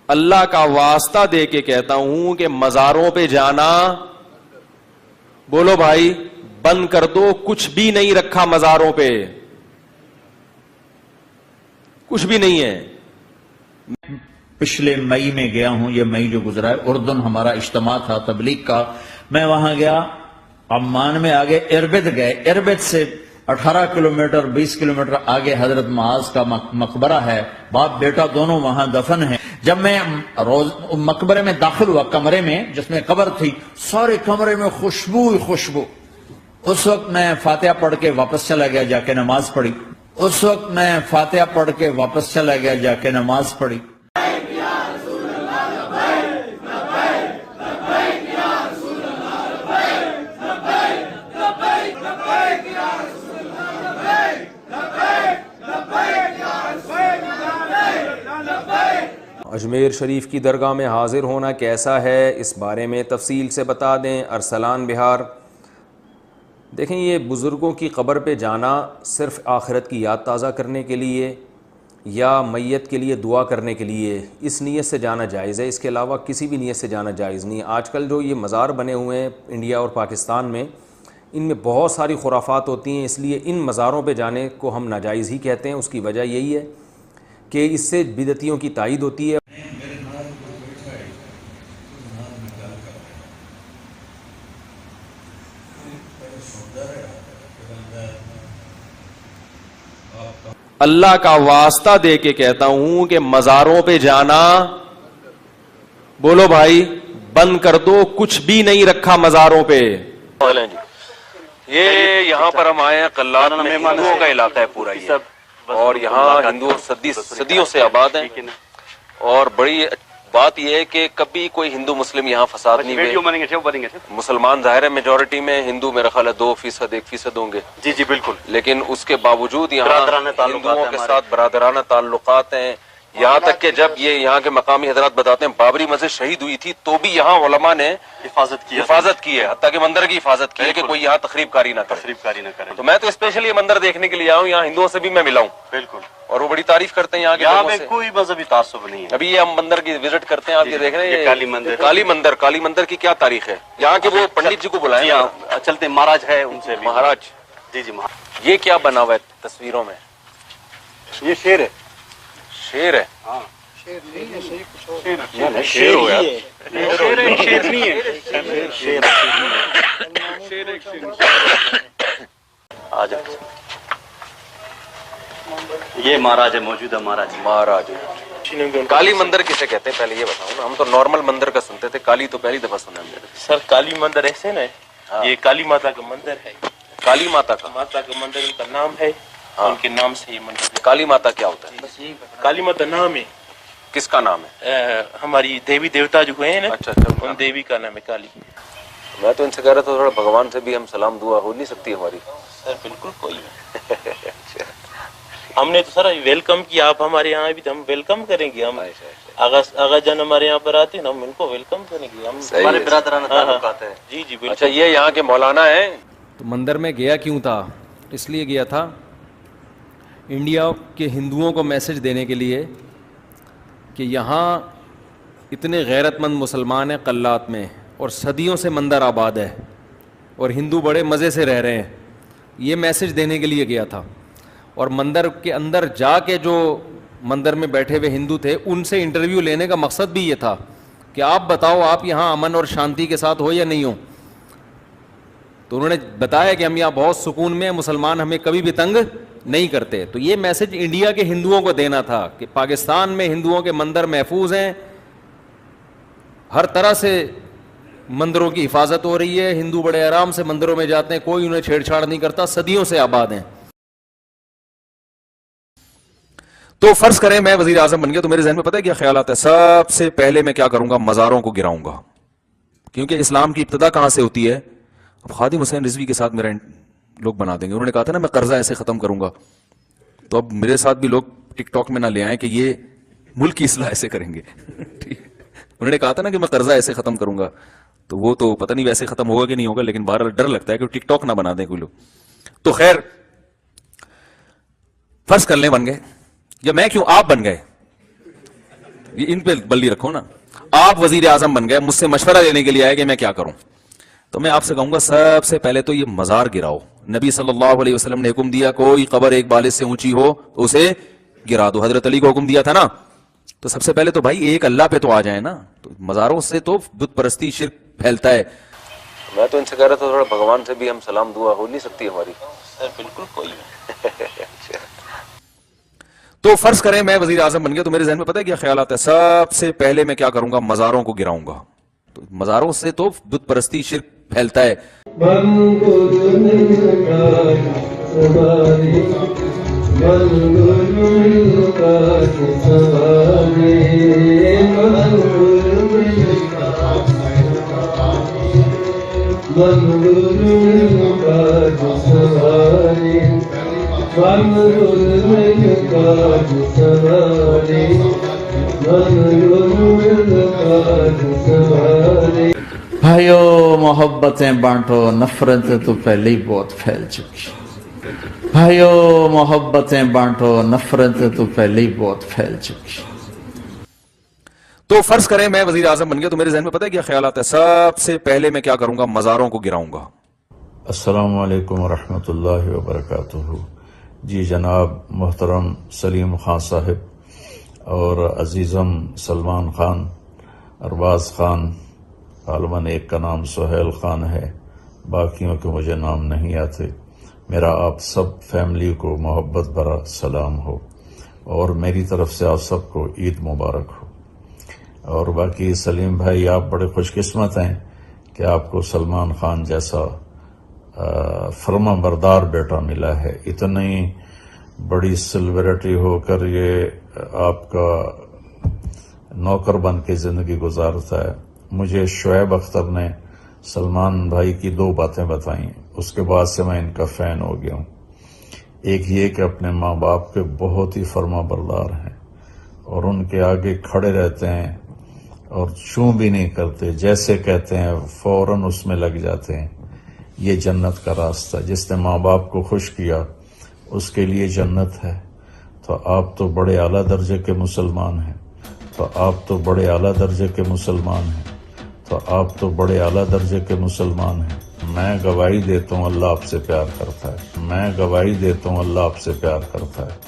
اللہ کا واسطہ دے کے کہتا ہوں کہ مزاروں پہ جانا، بولو بھائی، بند کر دو. کچھ بھی نہیں رکھا مزاروں پہ، کچھ بھی نہیں ہے. پچھلے مئی میں گیا ہوں، یہ مئی جو گزرا ہے، اردن ہمارا اجتماع تھا تبلیغ کا. میں وہاں گیا، عمان میں آگے اربد گئے. اربد سے 18 کلومیٹر 20 کلومیٹر آگے حضرت معاذ کا مقبرہ ہے. باپ بیٹا دونوں وہاں دفن ہیں. جب میں مقبرے میں داخل ہوا، کمرے میں جس میں قبر تھی، سارے کمرے میں خوشبو ہی خوشبو. اس وقت میں فاتحہ پڑھ کے واپس چلا گیا، جا کے نماز پڑھی. اجمیر شریف کی درگاہ میں حاضر ہونا کیسا ہے، اس بارے میں تفصیل سے بتا دیں. ارسلان بہار. دیکھیں، یہ بزرگوں کی قبر پہ جانا صرف آخرت کی یاد تازہ کرنے کے لیے یا میت کے لیے دعا کرنے کے لیے اس نیت سے جانا جائز ہے. اس کے علاوہ کسی بھی نیت سے جانا جائز نہیں. آج کل جو یہ مزار بنے ہوئے ہیں انڈیا اور پاکستان میں، ان میں بہت ساری خرافات ہوتی ہیں، اس لیے ان مزاروں پہ جانے کو ہم ناجائز ہی کہتے ہیں. اس کی وجہ یہی ہے کہ اس سے بدعتیوں کی تائید ہوتی ہے. اللہ کا واسطہ دے کے کہتا ہوں کہ مزاروں پہ جانا، بولو بھائی، بند کر دو. کچھ بھی نہیں رکھا مزاروں پہ. یہ یہاں پر ہم آئے ہیں، قلات میں ہندوؤں کا علاقہ ہے پورا یہ، اور یہاں ہندو صدیوں سے آباد ہیں. اور بڑی بات یہ ہے کہ کبھی کوئی ہندو مسلم یہاں فساد نہیں ہوئے. مسلمان ظاہر ہے میجورٹی میں، ہندو میرا خیال ہے 2% 1% ہوں گے. جی جی بالکل. لیکن اس کے باوجود یہاں ہندوؤں کے ساتھ برادرانہ تعلقات ہیں. یہاں تک کہ جب یہ یہاں کے مقامی حضرات بتاتے ہیں بابری مسجد شہید ہوئی تھی تو بھی یہاں علماء نے حفاظت کی ہے، حتیٰ کہ مندر کی حفاظت کی ہے کہ کوئی یہاں تخریب کاری نہ کرے. تو میں تو اسپیشلی یہ مندر دیکھنے کے لیے آیا ہوں. یہاں ہندوؤں سے بھی میں ملا ہوں بالکل، اور وہ بڑی تعریف کرتے ہیں یہاں کے. کوئی مذہبی تعصب نہیں ہے. ابھی یہ ہم مندر کی وزٹ کرتے ہیں، آپ یہ دیکھ رہے ہیں کالی مندر کی کیا تاریخ ہے. یہاں کے وہ پنڈت جی کو بلائیں، چلتے مہاراج ہے ان سے. مہاراج جی جی. یہ کیا بنا ہوا ہے تصویروں میں؟ یہ شیر ہے. شیر ہے؟ ہاں شیر ہو یار. یہ مہاراج ہے، موجودہ مہاراج. کالی مندر کسے کہتے ہیں پہلے یہ بتاؤ نا. ہم تو نارمل مندر کا سنتے تھے، کالی تو پہلی دفعہ سنا ہے. سر کالی مندر ایسے نا، یہ کالی ماتا کا مندر ہے. کالی ماتا کا مندر ان کا نام ہے، ان کے نام سے یہ مندر. کالی ماتا کیا ہوتا ہے؟ کالی ماتا نام ہے. کس کا نام ہے؟ ہماری دیوی دیوتا جو ہیں نا، اچھا ان دیوی کا نام ہے کالی. میں تو ان سے کہہ رہا تھا تھوڑا بھگوان سے بھی ہم سلام دعا ہو نہیں سکتی ہماری؟ سر بالکل کوئی ہم نے تو سر ویلکم کیا، آپ ہمارے یہاں بھی تو ہم ویلکم کریں گے. ہم آغا جان ہمارے یہاں پر آتے ہیں، ہم ان کو ویلکم کریں گے. ہم ہمارے برادرانہ تعلقات ہیں. جی جی بالکل. اچھا، یہ یہاں کے مولانا ہیں. تو مندر میں گیا کیوں تھا؟ اس لیے گیا تھا انڈیا کے ہندوؤں کو میسج دینے کے لیے کہ یہاں اتنے غیرت مند مسلمان ہیں قلات میں، اور صدیوں سے مندر آباد ہے، اور ہندو بڑے مزے سے رہ رہے ہیں. یہ میسج دینے کے لیے گیا تھا. اور مندر کے اندر جا کے جو مندر میں بیٹھے ہوئے ہندو تھے ان سے انٹرویو لینے کا مقصد بھی یہ تھا کہ آپ بتاؤ آپ یہاں امن اور شانتی کے ساتھ ہو یا نہیں ہو. تو انہوں نے بتایا کہ ہم یہاں بہت سکون میں ہیں، مسلمان ہمیں کبھی بھی تنگ نہیں کرتے. تو یہ میسج انڈیا کے ہندوؤں کو دینا تھا کہ پاکستان میں ہندوؤں کے مندر محفوظ ہیں، ہر طرح سے مندروں کی حفاظت ہو رہی ہے، ہندو بڑے آرام سے مندروں میں جاتے ہیں، کوئی انہیں چھیڑ چھاڑ نہیں کرتا، صدیوں سے آباد ہیں. تو فرض کریں میں وزیر اعظم بن گیا تو میرے ذہن میں پتہ ہے کیا خیال آتا ہے؟ سب سے پہلے میں کیا کروں گا؟ مزاروں کو گراؤں گا. کیونکہ اسلام کی ابتدا کہاں سے ہوتی ہے؟ اب خادم حسین رضوی کے ساتھ میرا لوگ بنا دیں گے. انہوں نے کہا تھا نا میں قرضہ ایسے ختم کروں گا، تو اب میرے ساتھ بھی لوگ ٹک ٹاک میں نہ لے آئیں کہ یہ ملک کی اصلاح ایسے کریں گے. انہوں نے کہا تھا نا کہ میں قرضہ ایسے ختم کروں گا، تو وہ تو پتہ نہیں ویسے ختم ہوگا کہ نہیں ہوگا، لیکن بہرحال ڈر لگتا ہے کہ ٹک ٹاک نہ بنا دیں کوئی لوگ. تو خیر فرض کر لیں بن گئے، یا میں کیوں آپ بن گئے. ان پہ بلی رکھو نا. آپ وزیر اعظم بن گئے, مجھ سے مشورہ لینے کے لیے آئے کہ میں کیا کروں, تو میں آپ سے کہوں گا سب سے پہلے تو یہ مزار گراؤ. نبی صلی اللہ علیہ وسلم نے حکم دیا کوئی قبر ایک بالغ سے اونچی ہو تو اسے گرا دو. حضرت علی کو حکم دیا تھا نا. تو سب سے پہلے تو بھائی ایک اللہ پہ تو آ جائے نا. تو مزاروں سے تو بت پرستی شرک پھیلتا ہے. میں تو ان سے کہہ رہا تھا تھوڑا بھگوان سے بھی ہم سلام دعا ہو نہیں سکتی ہماری. سر بالکل کوئی نہیں. تو فرض کریں میں وزیر اعظم بن گیا تو میرے ذہن میں پتہ ہے کیا خیال آتا ہے, سب سے پہلے میں کیا کروں گا, مزاروں کو گراؤں گا. تو مزاروں سے تو بت پرستی شرک پھیلتا ہے. بھائیو محبتیں بانٹو, نفرتیں تو پہلے ہی بہت پھیل چکی. بھائیو محبتیں بانٹو, نفرتیں تو پہلے ہی بہت پھیل چکی. تو فرض کریں میں وزیر اعظم بن گیا تو میرے ذہن میں پتہ ہے کیا خیال آتا ہے, سب سے پہلے میں کیا کروں گا, مزاروں کو گراؤں گا. السلام علیکم ورحمۃ اللہ وبرکاتہ. جی جناب محترم سلیم خان صاحب اور عزیزم سلمان خان, ارباز خان, غالباً ایک کا نام سہیل خان ہے, باقیوں کے مجھے نام نہیں آتے. میرا آپ سب فیملی کو محبت بھرا سلام ہو اور میری طرف سے آپ سب کو عید مبارک ہو. اور باقی سلیم بھائی آپ بڑے خوش قسمت ہیں کہ آپ کو سلمان خان جیسا فرما بردار بیٹا ملا ہے. اتنی بڑی سیلیبریٹی ہو کر یہ آپ کا نوکر بن کے زندگی گزارتا ہے. مجھے شعیب اختر نے سلمان بھائی کی 2 باتیں بتائیں, اس کے بعد سے میں ان کا فین ہو گیا ہوں. ایک یہ کہ اپنے ماں باپ کے بہت ہی فرما بردار ہیں اور ان کے آگے کھڑے رہتے ہیں اور چوں بھی نہیں کرتے, جیسے کہتے ہیں فوراً اس میں لگ جاتے ہیں. یہ جنت کا راستہ, جس نے ماں باپ کو خوش کیا اس کے لیے جنت ہے. تو آپ تو بڑے اعلیٰ درجے کے مسلمان ہیں, تو آپ تو بڑے اعلیٰ درجے کے مسلمان ہیں, تو آپ تو بڑے اعلیٰ درجے کے مسلمان ہیں. میں گواہی دیتا ہوں اللہ آپ سے پیار کرتا ہے. میں گواہی دیتا ہوں اللہ آپ سے پیار کرتا ہے.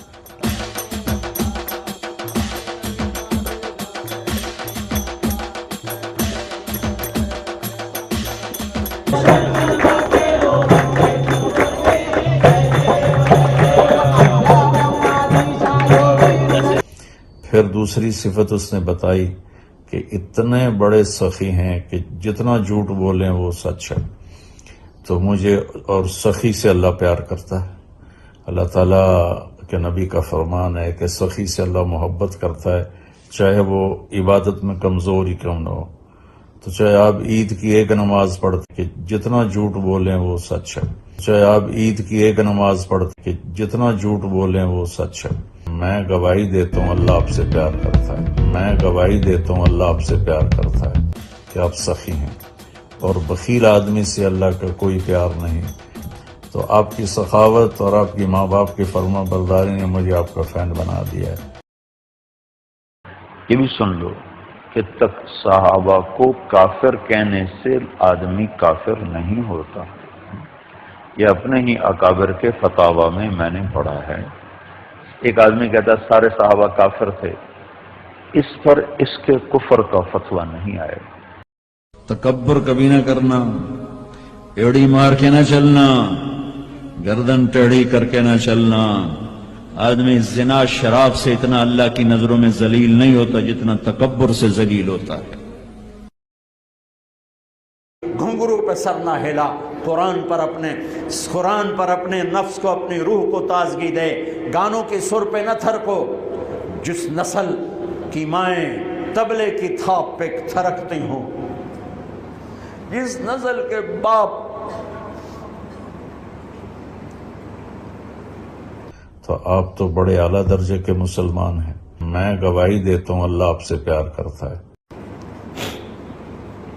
پھر دوسری صفت اس نے بتائی کہ اتنے بڑے سخی ہیں کہ جتنا جھوٹ بولیں وہ سچ ہے. تو مجھے اور سخی سے اللہ پیار کرتا ہے. اللہ تعالیٰ کے نبی کا فرمان ہے کہ سخی سے اللہ محبت کرتا ہے, چاہے وہ عبادت میں کمزور ہی کیوں نہ ہو. تو چاہے آپ عید کی ایک نماز پڑھتے کہ جتنا جھوٹ بولیں وہ سچ ہے. چاہے آپ عید کی ایک نماز پڑھتے کہ جتنا جھوٹ بولیں وہ سچ ہے. میں گواہی دیتا ہوں اللہ آپ سے پیار کرتا ہے. میں گواہی دیتا ہوں اللہ آپ سے پیار کرتا ہے کہ آپ سخی ہیں, اور بخیل آدمی سے اللہ کا کوئی پیار نہیں. تو آپ کی سخاوت اور آپ کی ماں باپ کی فرما برداری نے مجھے آپ کا فین بنا دیا ہے. یہ بھی سن لو کہ تک صحابہ کو کافر کہنے سے آدمی کافر نہیں ہوتا. یہ اپنے ہی اکابر کے فتاوا میں نے پڑھا ہے. ایک آدمی کہتا ہے سارے صحابہ کافر تھے, اس پر اس کے کفر کا فتویٰ نہیں آئے. تکبر کبھی نہ کرنا, ایڑی مار کے نہ چلنا, گردن ٹیڑھی کر کے نہ چلنا. آدمی زنا شراب سے اتنا اللہ کی نظروں میں ذلیل نہیں ہوتا جتنا تکبر سے ذلیل ہوتا ہے. گھنگرو پہ سر نہ ہلا, قرآن پر اپنے نفس کو, اپنی روح کو تازگی دے. گانوں کی سر پہ نہ تھرکو. جس نسل کی مائیں طبلے کی تھاپ پہ تھرکتی ہوں, جس نسل کے باپ. تو آپ تو بڑے اعلیٰ درجے کے مسلمان ہیں. میں گواہی دیتا ہوں اللہ آپ سے پیار کرتا ہے.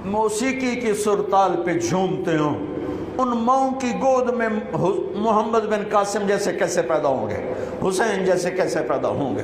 موسیقی کی سرتال پہ جھومتے ہوں, ان ماؤں کی گود میں محمد بن قاسم جیسے کیسے پیدا ہوں گے, حسین جیسے کیسے پیدا ہوں گے.